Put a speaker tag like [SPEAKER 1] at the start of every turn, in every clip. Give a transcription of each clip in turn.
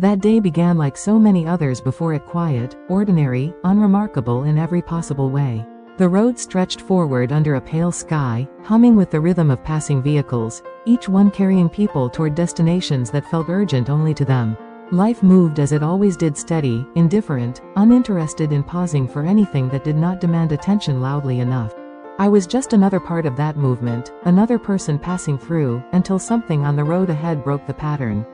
[SPEAKER 1] That day began like so many others before it, quiet, ordinary, unremarkable in every possible way. The road stretched forward under a pale sky, humming with the rhythm of passing vehicles, each one carrying people toward destinations that felt urgent only to them. Life moved as it always did, steady, indifferent, uninterested in pausing for anything that did not demand attention loudly enough. I was just another part of that movement, another person passing through, until something on the road ahead broke the pattern.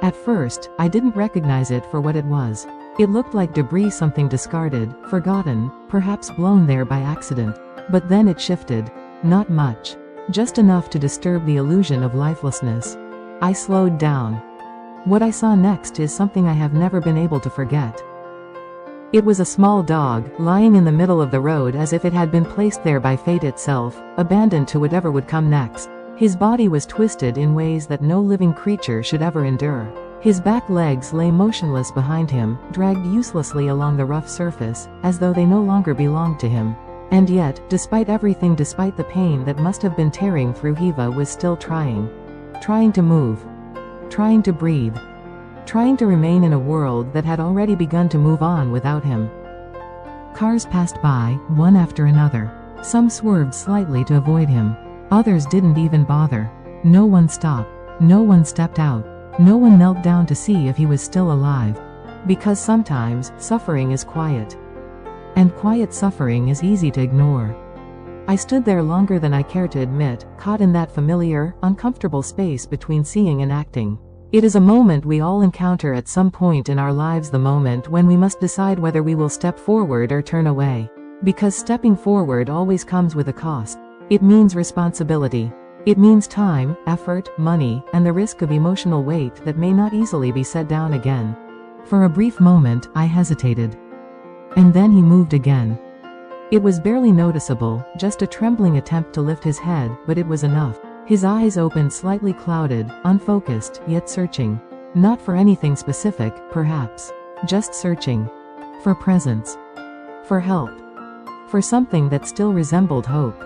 [SPEAKER 1] At first, I didn't recognize it for what it was. It looked like debris, something discarded, forgotten, perhaps blown there by accident. But then it shifted. Not much. Just enough to disturb the illusion of lifelessness. I slowed down. What I saw next is something I have never been able to forget. It was a small dog, lying in the middle of the road as if it had been placed there by fate itself, abandoned to whatever would come next. His body was twisted in ways that no living creature should ever endure. His back legs lay motionless behind him, dragged uselessly along the rough surface, as though they no longer belonged to him. And yet, despite everything, despite the pain that must have been tearing through, Hiva was still trying. Trying to move. Trying to breathe. Trying to remain in a world that had already begun to move on without him. Cars passed by, one after another. Some swerved slightly to avoid him. Others didn't even bother. No one stopped. No one stepped out. No one knelt down to see if he was still alive. Because sometimes, suffering is quiet. And quiet suffering is easy to ignore. I stood there longer than I cared to admit, caught in that familiar, uncomfortable space between seeing and acting. It is a moment we all encounter at some point in our lives, the moment when we must decide whether we will step forward or turn away. Because stepping forward always comes with a cost. It means responsibility. It means time, effort, money, and the risk of emotional weight that may not easily be set down again. For a brief moment, I hesitated. And then he moved again. It was barely noticeable, just a trembling attempt to lift his head, but it was enough. His eyes opened, slightly clouded, unfocused, yet searching. Not for anything specific, perhaps. Just searching. For presence. For help. For something that still resembled hope.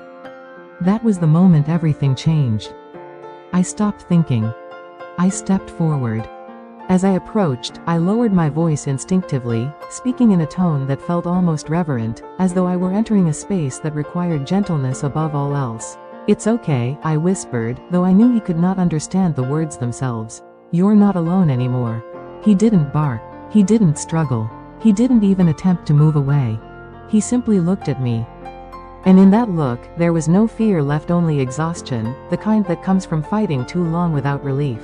[SPEAKER 1] That was the moment everything changed. I stopped thinking. I stepped forward. As I approached, I lowered my voice instinctively, speaking in a tone that felt almost reverent, as though I were entering a space that required gentleness above all else. "It's okay," I whispered, though I knew he could not understand the words themselves. "You're not alone anymore." He didn't bark. He didn't struggle. He didn't even attempt to move away. He simply looked at me. And in that look, there was no fear left, only exhaustion, the kind that comes from fighting too long without relief.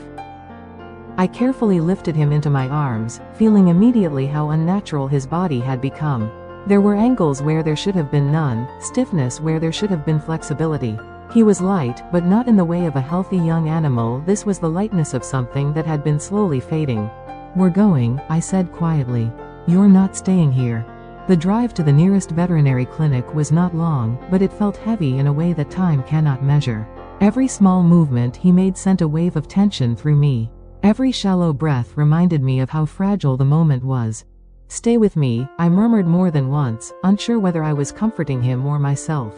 [SPEAKER 1] I carefully lifted him into my arms, feeling immediately how unnatural his body had become. There were angles where there should have been none, stiffness where there should have been flexibility. He was light, but not in the way of a healthy young animal. This was the lightness of something that had been slowly fading. "We're going," I said quietly. "You're not staying here." The drive to the nearest veterinary clinic was not long, but it felt heavy in a way that time cannot measure. Every small movement he made sent a wave of tension through me. Every shallow breath reminded me of how fragile the moment was. "Stay with me," I murmured more than once, unsure whether I was comforting him or myself.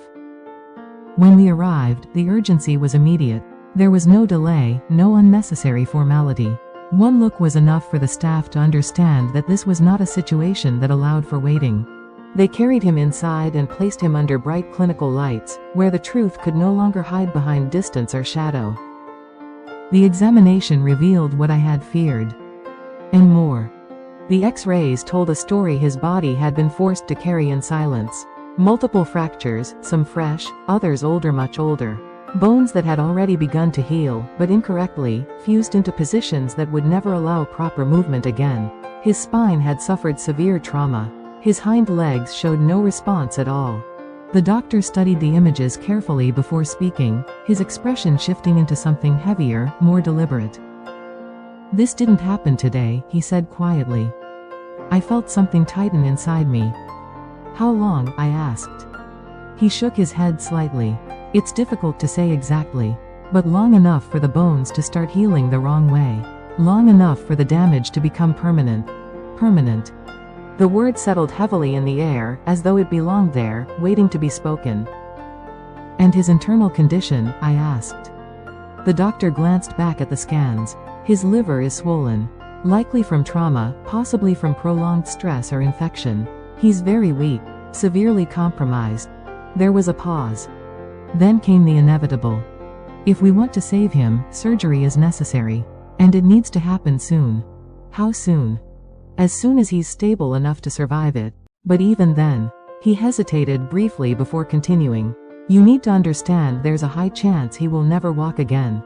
[SPEAKER 1] When we arrived, the urgency was immediate. There was no delay, no unnecessary formality. One look was enough for the staff to understand that this was not a situation that allowed for waiting. They carried him inside and placed him under bright clinical lights, where the truth could no longer hide behind distance or shadow. The examination revealed what I had feared. And more. The X-rays told a story his body had been forced to carry in silence. Multiple fractures, some fresh, others older, much older. Bones that had already begun to heal, but incorrectly, fused into positions that would never allow proper movement again. His spine had suffered severe trauma. His hind legs showed no response at all. The doctor studied the images carefully before speaking, his expression shifting into something heavier, more deliberate. "This didn't happen today," he said quietly. I felt something tighten inside me. "How long?" I asked. He shook his head slightly. "It's difficult to say exactly. But long enough for the bones to start healing the wrong way. Long enough for the damage to become permanent." Permanent. The word settled heavily in the air, as though it belonged there, waiting to be spoken. "And his internal condition?" I asked. The doctor glanced back at the scans. "His liver is swollen. Likely from trauma, possibly from prolonged stress or infection. He's very weak, severely compromised. There was a pause. Then came the inevitable. If we want to save him, surgery is necessary. And it needs to happen soon. How soon? As soon as he's stable enough to survive it. But even then, he hesitated briefly before continuing. You need to understand there's a high chance he will never walk again.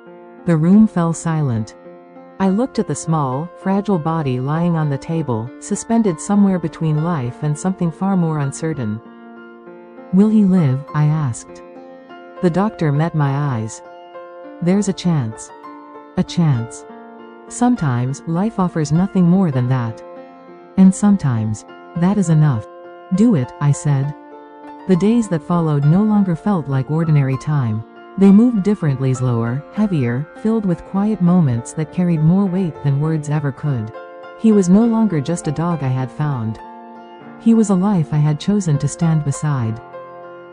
[SPEAKER 1] The room fell silent. I looked at the small, fragile body lying on the table, suspended somewhere between life and something far more uncertain. Will he live? I asked. The doctor met my eyes. There's a chance. A chance. Sometimes, life offers nothing more than that. And sometimes, that is enough. Do it, I said. The days that followed no longer felt like ordinary time. They moved differently, slower, heavier, filled with quiet moments that carried more weight than words ever could. He was no longer just a dog I had found. He was a life I had chosen to stand beside.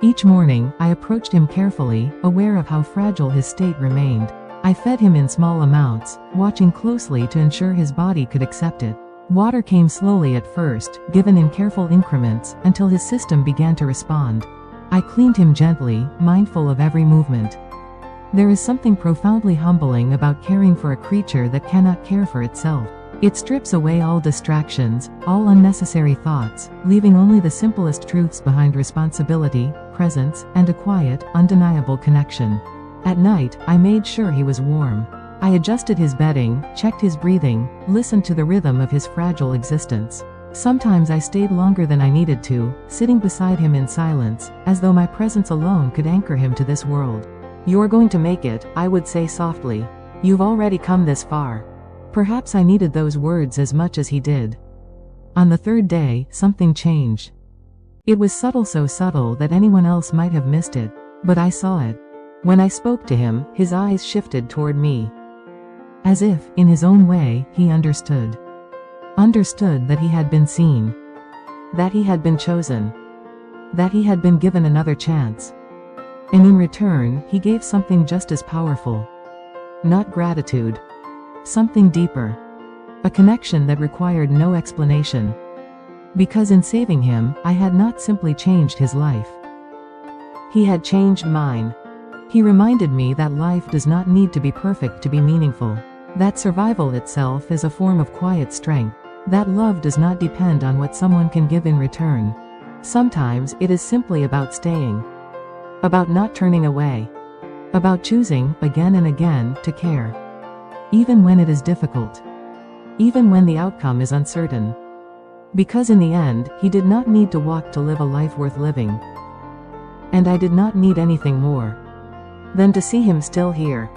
[SPEAKER 1] Each morning, I approached him carefully, aware of how fragile his state remained. I fed him in small amounts, watching closely to ensure his body could accept it. Water came slowly at first, given in careful increments, until his system began to respond. I cleaned him gently, mindful of every movement. There is something profoundly humbling about caring for a creature that cannot care for itself. It strips away all distractions, all unnecessary thoughts, leaving only the simplest truths behind: responsibility, presence, and a quiet, undeniable connection. At night, I made sure he was warm. I adjusted his bedding, checked his breathing, listened to the rhythm of his fragile existence. Sometimes I stayed longer than I needed to, sitting beside him in silence, as though my presence alone could anchor him to this world. You're going to make it, I would say softly. You've already come this far. Perhaps I needed those words as much as he did. On the third day, something changed. It was subtle, so subtle that anyone else might have missed it. But I saw it. When I spoke to him, his eyes shifted toward me. As if, in his own way, he understood. Understood that he had been seen. That he had been chosen. That he had been given another chance. And in return, he gave something just as powerful. Not gratitude. Something deeper. A connection that required no explanation. Because in saving him, I had not simply changed his life. He had changed mine. He reminded me that life does not need to be perfect to be meaningful. That survival itself is a form of quiet strength. That love does not depend on what someone can give in return. Sometimes it is simply about staying. About not turning away. About choosing, again and again, to care. Even when it is difficult. Even when the outcome is uncertain. Because in the end, he did not need to walk to live a life worth living. And I did not need anything more than to see him still here.